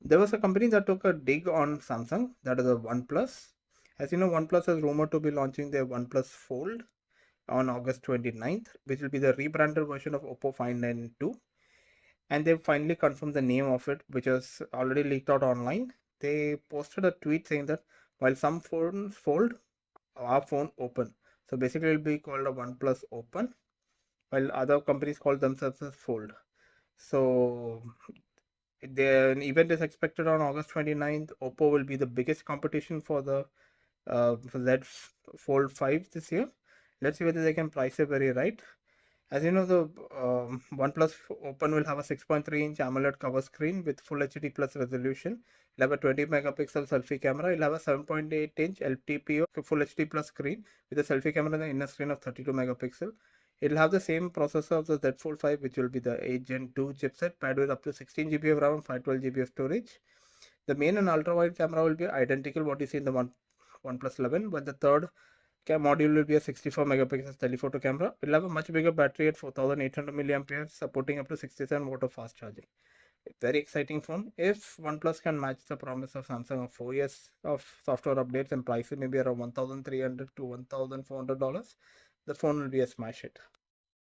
There was a company that took a dig on Samsung, that is a OnePlus. As you know, OnePlus is rumored to be launching their OnePlus Fold on August 29th, which will be the rebranded version of Oppo Find N2. And they finally confirmed the name of it, which was already leaked out online. They posted a tweet saying that while some phones fold, our phone open. So basically, it'll be called a OnePlus Open, while other companies call themselves as Fold. So the event is expected on August 29th. Oppo will be the biggest competition for Z Fold 5 this year. Let's see whether they can price it very right. As you know, the OnePlus Open will have a 6.3-inch AMOLED cover screen with Full HD plus resolution. It'll have a 20 megapixel selfie camera. It'll have a 7.8-inch LTPO Full HD plus screen with a selfie camera in the inner screen of 32 megapixel. It'll have the same processor of the Z Fold 5, which will be the 8 Gen 2 chipset, paired with up to 16 GB of RAM and 512 GB of storage. The main and ultra wide camera will be identical what you see in the OnePlus 11, but the third module will be a 64 megapixel telephoto camera. It will have a much bigger battery at 4800 milliamperes, supporting up to 67 watt of fast charging. Very exciting phone. If OnePlus can match the promise of Samsung of 4 years of software updates and price it maybe around $1,300 to $1,400, the phone will be a smash hit.